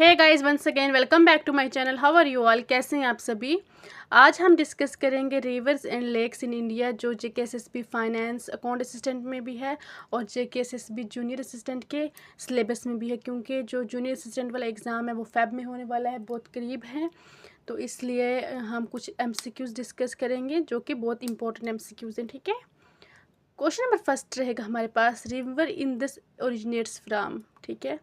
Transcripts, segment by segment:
Hey guys, once again welcome back to my channel. How are you all? कैसे हैं आप सभी? आज हम डिस्कस करेंगे rivers and lakes in India, जो JKSSB फाइनेंस अकाउंट असिस्टेंट में भी है और JKSSB जूनियर असिस्टेंट के सिलेबस में भी है, क्योंकि जो जूनियर असिस्टेंट वाला एग्ज़ाम है वो फेब में होने वाला है, बहुत करीब है। तो इसलिए हम कुछ MCQs डिस्कस करेंगे जो कि बहुत इंपॉर्टेंट MCQs हैं। ठीक है, क्वेश्चन नंबर फर्स्ट रहेगा हमारे पास, river in this originates from. ठीक है,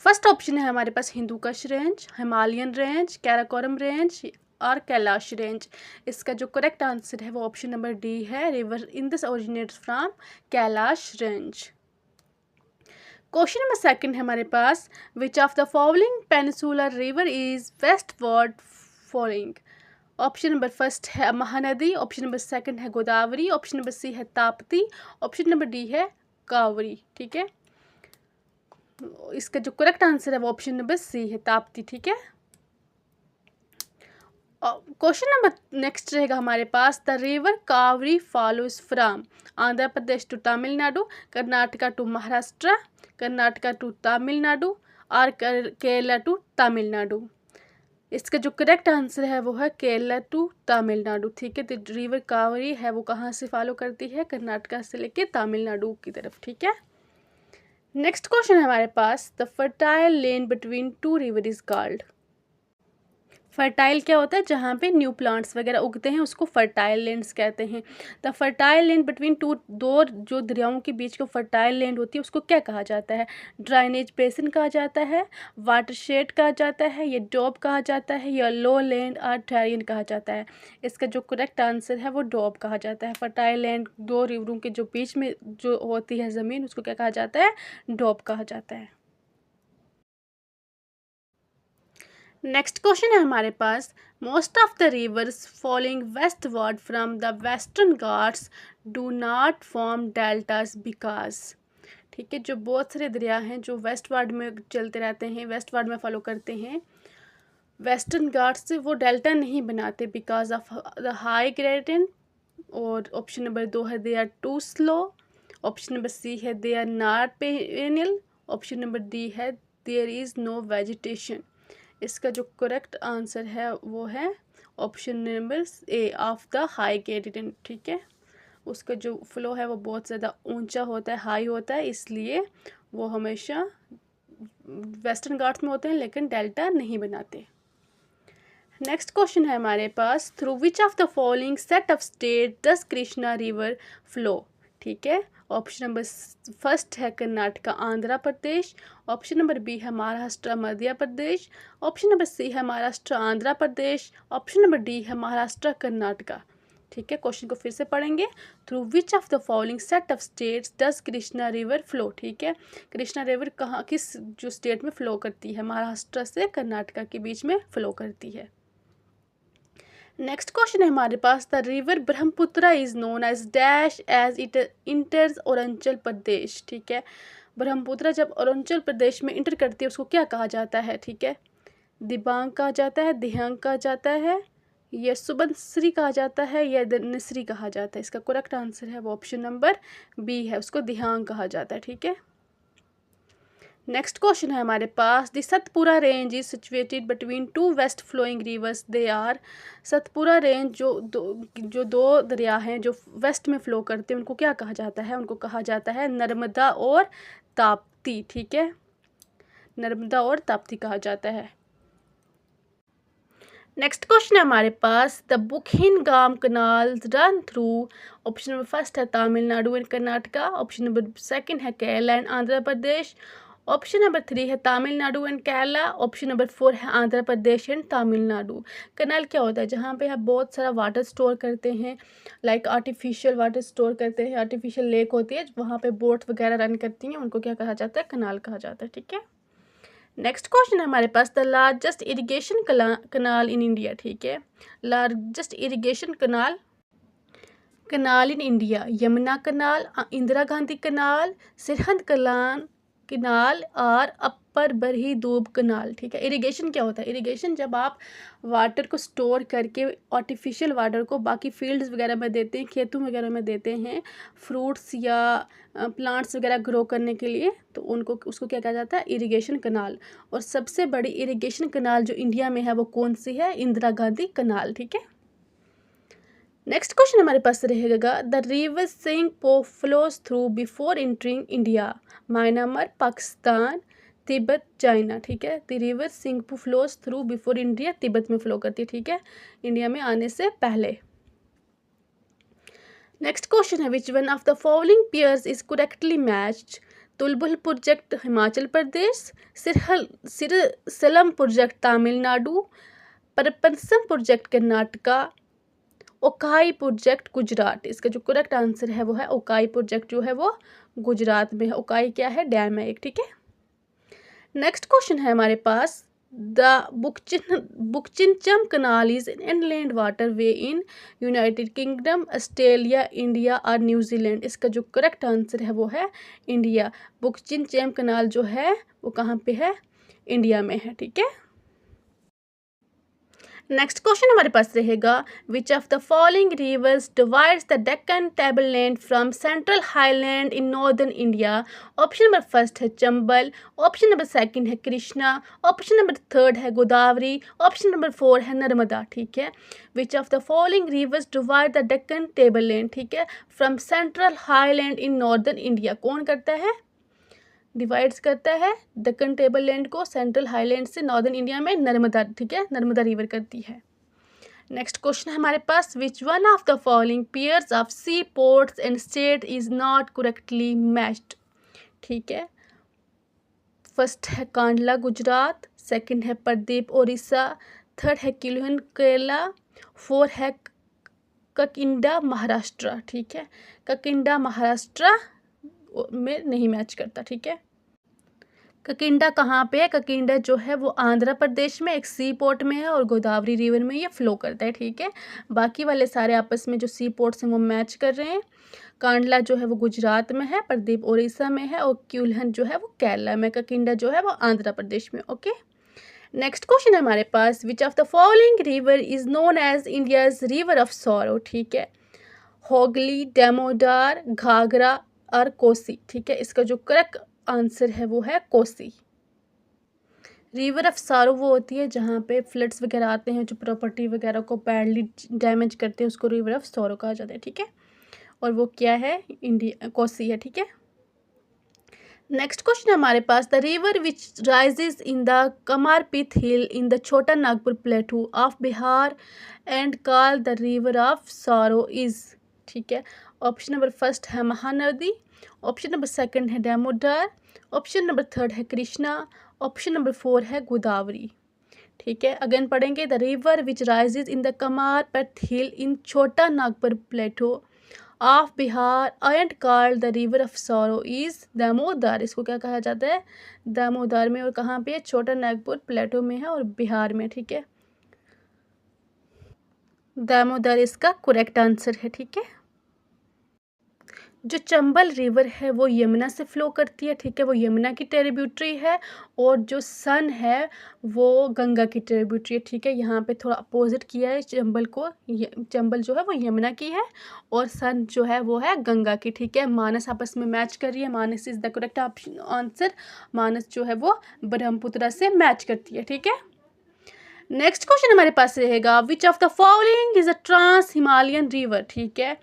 फर्स्ट ऑप्शन है हमारे पास Hindukush range, Himalayan range, Karakoram range और कैलाश रेंज। इसका जो करेक्ट आंसर है वो ऑप्शन नंबर डी है, river in this originates from Kailash range. Question number second है हमारे पास, which of the following peninsular river is westward flowing. Option number first है महानदी, ऑप्शन नंबर सेकंड है गोदावरी, ऑप्शन नंबर सी है Tapti, option number D है कावेरी। ठीक है, इसका जो करेक्ट आंसर है वो ऑप्शन नंबर सी है, ताप्ती। ठीक है, क्वेश्चन नंबर नेक्स्ट रहेगा हमारे पास, the river Kaveri follows from Andhra Pradesh to Tamil Nadu, Karnataka to Maharashtra, Karnataka to Tamil Nadu और केरला टू तमिलनाडु। इसका जो करेक्ट आंसर है वो है केरला टू तमिलनाडु। ठीक है, तो रिवर कावेरी है वो कहाँ से फॉलो करती है? कर्नाटका से लेके तमिलनाडु की तरफ। ठीक है, नेक्स्ट क्वेश्चन है हमारे पास, the fertile land between two river is called. Fertile क्या होता है? जहाँ पे न्यू प्लांट्स वगैरह उगते हैं उसको फर्टाइल लैंड्स कहते हैं। द फर्टाइल लैंड बिटवीन दो जो दरियाओं के बीच को फर्टाइल लैंड होती है उसको क्या कहा जाता है? ड्राइनेज बेसिन कहा जाता है, वाटरशेड कहा जाता है, या डॉब कहा जाता है, या लो लैंड और टेरियन कहा जाता है। इसका जो करेक्ट आंसर है वो डॉब कहा जाता है। फर्टाइल लैंड दो रिवरों के जो बीच में जो होती है ज़मीन उसको क्या कहा जाता है? डॉब कहा जाता है। नेक्स्ट क्वेश्चन है हमारे पास, most of the rivers following westward from the western Ghats do not form deltas because. ठीक है, जो बहुत सारे दरिया हैं जो वेस्टवर्ड में चलते रहते हैं, वेस्टवर्ड में फॉलो करते हैं वेस्टर्न घाट्स से, वो डेल्टा नहीं बनाते because of the high gradient. और ऑप्शन नंबर 2 है they are too slow, option number C है they are not perennial, option number D है देयर इज़ नो वेजिटेशन। इसका जो करेक्ट आंसर है वो है option number A of the high gradient. ठीक है, उसका जो फ्लो है वो बहुत ज़्यादा ऊंचा होता है, हाई होता है, इसलिए वो हमेशा वेस्टर्न घाट्स में होते हैं लेकिन डेल्टा नहीं बनाते। नेक्स्ट क्वेश्चन है हमारे पास, through which of the following set of state does Krishna river flow. ठीक है, ऑप्शन नंबर फर्स्ट है Karnataka Andhra Pradesh, option number B है Maharashtra Madhya Pradesh, option number C है Maharashtra Andhra Pradesh, option number D है महाराष्ट्र कर्नाटका। ठीक है, क्वेश्चन को फिर से पढ़ेंगे, through which of the following set of states does Krishna river flow. ठीक है, कृष्णा रिवर कहाँ किस जो स्टेट में फ्लो करती है? महाराष्ट्र से कर्नाटका के बीच में फ्लो करती है। नेक्स्ट क्वेश्चन है हमारे पास, the river Brahmaputra is known as dash as it enters Arunachal Pradesh. ठीक है, ब्रह्मपुत्र जब अरुणाचल प्रदेश में इंटर करती है उसको क्या कहा जाता है? ठीक है, दिबांग कहा जाता है, दिहांग कहा जाता है, या सुबनश्री कहा जाता है, या निसरी कहा जाता है। इसका करेक्ट आंसर है वो ऑप्शन नंबर बी है, उसको दिहांग कहा जाता है। ठीक है, नेक्स्ट क्वेश्चन है हमारे पास, the Satpura range is situated between two west flowing rivers they are. Satpura range जो दो दरिया हैं जो वेस्ट में फ्लो करते हैं उनको क्या कहा जाता है? उनको कहा जाता है नर्मदा और ताप्ती। ठीक है, नर्मदा और ताप्ती कहा जाता है। नेक्स्ट क्वेश्चन है हमारे पास, the Buckingham canal run through. Option number first है Tamil Nadu and Karnataka, option number second है Kerala and Andhra Pradesh, option number 3 है Tamil Nadu and Kerala, option number 4 है आंध्र प्रदेश एंड तमिलनाडु। कनाल क्या होता है? जहाँ पे हम बहुत सारा वाटर स्टोर करते हैं, लाइक आर्टिफिशियल वाटर स्टोर करते हैं, आर्टिफिशियल लेक होती है वहाँ पे बोट वगैरह रन करती हैं, उनको क्या कहा जाता है? कनाल कहा जाता है। ठीक है, नेक्स्ट क्वेश्चन है हमारे पास, the largest irrigation canal in India. ठीक है, largest irrigation canal in India, Yamuna canal, Indira Gandhi canal, Sirhind canal canal और अपर बरही दूब कनाल। ठीक है, इरिगेशन क्या होता है? इरिगेशन जब आप वाटर को स्टोर करके आर्टिफिशियल वाटर को बाकी फील्ड्स वगैरह में देते हैं, खेतों वगैरह में देते हैं, फ्रूट्स या प्लांट्स वगैरह ग्रो करने के लिए, तो उनको उसको क्या कहा जाता है? इरिगेशन कनाल। और सबसे बड़ी इरिगेशन कनाल जो इंडिया में है वो कौन सी है? इंदिरा गांधी कनाल। ठीक है, नेक्स्ट क्वेश्चन हमारे पास रहेगा, the river Singpho flows through before entering India, Myanmar, Pakistan, Tibet, China. ठीक है, the river Singpho flows through before India, Tibet में फ्लो करती है। ठीक है, इंडिया में आने से पहले। नेक्स्ट क्वेश्चन है, which one of the following pairs is correctly matched? Tulbul project Himachal Pradesh, Srisailam project Tamil Nadu, परपंसम प्रोजेक्ट कर्नाटका, ओकाई प्रोजेक्ट गुजरात। इसका जो करेक्ट आंसर है वो है ओकाई प्रोजेक्ट, जो है वो गुजरात में है। ओकाई क्या है? डैम है एक। ठीक है, नेक्स्ट क्वेश्चन है हमारे पास, the Buckingham canal is an inland water way in United Kingdom, Australia, India और न्यूजीलैंड। इसका जो करेक्ट आंसर है वो है इंडिया। बुकचिनचम कनाल जो है वो कहाँ पे है? इंडिया में है। ठीक है, नेक्स्ट क्वेश्चन हमारे पास रहेगा, which of the following rivers divides the Deccan tableland from central highland in northern India? Option number first है चंबल, ऑप्शन नंबर सेकंड है कृष्णा, ऑप्शन नंबर थर्ड है गोदावरी, ऑप्शन नंबर फोर है नर्मदा। ठीक है, which of the following rivers divide the Deccan tableland, ठीक है, from central highland in northern India? कौन करता है? डिवाइड्स करता है दक्कन टेबल लैंड को सेंट्रल हाईलैंड से नॉर्दर्न इंडिया में? नर्मदा। ठीक है, नर्मदा रिवर करती है। नेक्स्ट क्वेश्चन है हमारे पास, which one of the following pairs of sea ports and state is not correctly matched? ठीक है, फर्स्ट है कांडला गुजरात, सेकंड है प्रदीप उड़ीसा, थर्ड है किलुहन केरला, फोर है ककिंडा महाराष्ट्र। ठीक है, ककिंडा महाराष्ट्र में नहीं मैच करता। ठीक है, ककिंडा कहाँ पे है? ककिंडा जो है वो आंध्र प्रदेश में एक सी पोर्ट में है और गोदावरी रिवर में ये फ्लो करता है। ठीक है, बाकी वाले सारे आपस में जो सी पोर्ट्स हैं वो मैच कर रहे हैं। कांडला जो है वो गुजरात में है, प्रदीप उड़ीसा में है और क्यूलहन जो है वो केरला में, ककिंडा जो है वो आंध्र प्रदेश में। ओके, नेक्स्ट क्वेश्चन है हमारे पास, which of the following river is known as India's river of sorrow? ठीक है, होगली, डेमोडार, घाघरा और कोसी। ठीक है, इसका जो करेक्ट आंसर है वो है कोसी। रिवर ऑफ सारो वो होती है जहाँ पे फ्लड्स वगैरह आते हैं, जो प्रॉपर्टी वगैरह को बैडली डैमेज करते हैं, उसको रिवर ऑफ सारो कहा जाता है। ठीक है, और वो क्या है? इंडिया, कोसी है। ठीक है, नेक्स्ट क्वेश्चन हमारे पास, the river which rises in the कमारपिथ hill in the Chota Nagpur plateau of Bihar and call the river of sorrow is? ठीक है, ऑप्शन नंबर फर्स्ट है महानदी, ऑप्शन नंबर सेकंड है डेमोडार, ऑप्शन नंबर थर्ड है कृष्णा, ऑप्शन नंबर फोर है गोदावरी। ठीक है, अगेन पढ़ेंगे, the river which rises in the कमारपिथ hill in Chota Nagpur plateau of Bihar and called the river of sorrow is Damodar. इसको क्या कहा जाता है? दामोदर में। और कहाँ पे है? छोटा नागपुर प्लेटो में है और बिहार में। ठीक है, दामोदर इसका करेक्ट आंसर है। ठीक है, जो चंबल रिवर है वो यमुना से फ्लो करती है। ठीक है, वो यमुना की ट्रिब्यूटरी है, और जो सन है वो गंगा की ट्रिब्यूटरी है। ठीक है, यहाँ पे थोड़ा अपोजिट किया है चंबल को, चंबल जो है वो यमुना की है और सन जो है वो है गंगा की। ठीक है, मानस आपस में मैच कर रही है, Manas is the correct option answer. Manas जो है वो ब्रह्मपुत्र से मैच करती है। ठीक है, नेक्स्ट क्वेश्चन हमारे पास रहेगा, which of the following is a trans Himalayan river? ठीक है,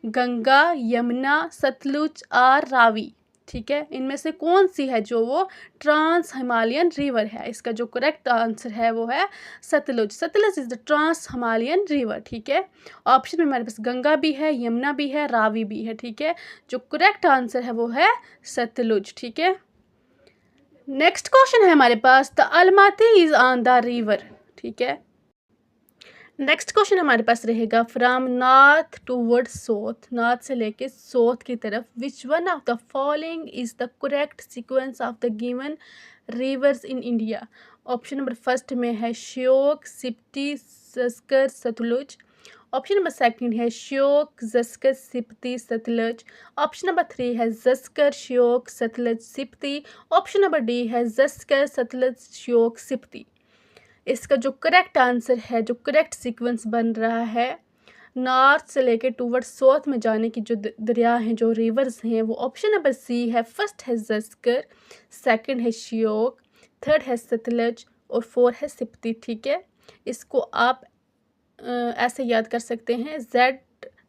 गंगा, यमुना, सतलुज और रावी। ठीक है, इनमें से कौन सी है जो वो ट्रांस हिमालयन रिवर है? इसका जो करेक्ट आंसर है वो है Sutlej. Sutlej is the trans Himalayan river. ठीक है, ऑप्शन में हमारे पास गंगा भी है, यमुना भी है, रावी भी है। ठीक है, जो करेक्ट आंसर है वो है सतलुज। ठीक है, नेक्स्ट क्वेश्चन है हमारे पास, the Almatti is on the river. ठीक है, नेक्स्ट क्वेश्चन हमारे पास रहेगा, from north toward south, north से लेके साउथ की तरफ, which one of the following is the correct sequence of the given rivers in India? Option number first में है Shyok, Spiti, Zanskar, Sutlej, option number second है Shyok Zanskar Spiti Sutlej. Option number three है Zanskar Shyok Sutlej Spiti. Option number D है ज़स्कर सतलज श्योक सिप्ती। इसका जो करेक्ट आंसर है, जो करेक्ट सीक्वेंस बन रहा है नॉर्थ से लेके टूवर्ड्स साउथ में जाने की जो दरिया हैं, जो रिवर्स हैं, वो ऑप्शन नंबर सी है। फर्स्ट है ज़स्कर, सेकंड है श्योक, थर्ड है सतलज और फोर्थ है सिप्ती। ठीक है, इसको आप ऐसे याद कर सकते हैं Z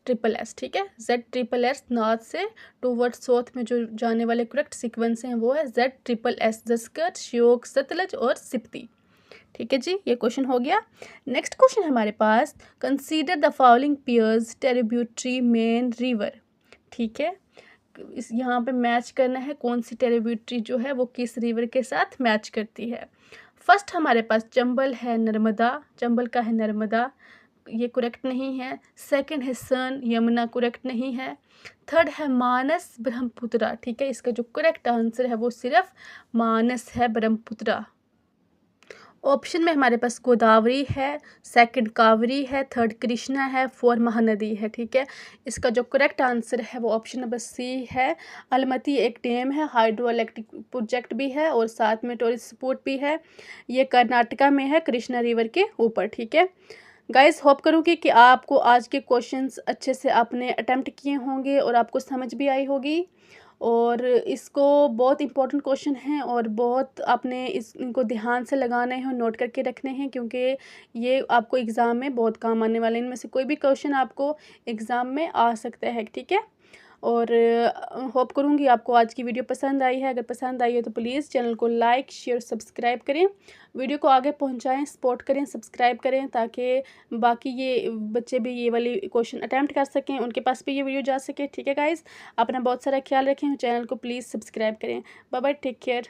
SSS। ठीक है, Z SSS नॉर्थ से टूवर्ड्स साउथ में जो जाने वाले करेक्ट सीक्वेंस हैं वो है Z SSS, ज़स्कर श्योक सतलज और सिप्ती। ठीक है जी, ये क्वेश्चन हो गया। नेक्स्ट क्वेश्चन है हमारे पास, consider the following pairs tributary main river. ठीक है, इस यहाँ पे मैच करना है कौन सी ट्रिब्यूटरी जो है वो किस रिवर के साथ मैच करती है। फर्स्ट हमारे पास चंबल है नर्मदा, चंबल का है नर्मदा, ये करेक्ट नहीं है। सेकंड है सन, यमुना, करेक्ट नहीं है। थर्ड है मानस, ब्रह्मपुत्रा। ठीक है, इसका जो करेक्ट आंसर है वो सिर्फ मानस है, ब्रह्मपुत्रा। ऑप्शन में हमारे पास गोदावरी है, सेकंड कावेरी है, थर्ड कृष्णा है, फोर्थ महानदी है। ठीक है, इसका जो करेक्ट आंसर है वो ऑप्शन नंबर सी है। अलमती एक डैम है, हाइड्रो इलेक्ट्रिक प्रोजेक्ट भी है और साथ में टूरिस्ट स्पॉट भी है। ये कर्नाटका में है, कृष्णा रिवर के ऊपर। ठीक है गाइस, होप करूँगी कि आपको आज के क्वेश्चंस अच्छे से आपने अटेम्प्ट किए होंगे और आपको समझ भी आई होगी। और इसको बहुत इंपॉर्टेंट क्वेश्चन हैं और बहुत आपने इनको ध्यान से लगाने हैं और नोट करके रखने हैं, क्योंकि ये आपको एग्ज़ाम में बहुत काम आने वाले हैं। इनमें से कोई भी क्वेश्चन आपको एग्ज़ाम में आ सकता है। ठीक है, और होप करूँगी आपको आज की वीडियो पसंद आई है। अगर पसंद आई है तो प्लीज़ चैनल को लाइक शेयर सब्सक्राइब करें, वीडियो को आगे पहुंचाएं, सपोर्ट करें, सब्सक्राइब करें, ताकि बाकी ये बच्चे भी ये वाली क्वेश्चन अटैम्प्ट कर सकें, उनके पास भी ये वीडियो जा सके। ठीक है गाइज़, अपना बहुत सारा ख्याल रखें, चैनल को प्लीज़ सब्सक्राइब करें। Bye bye, take care.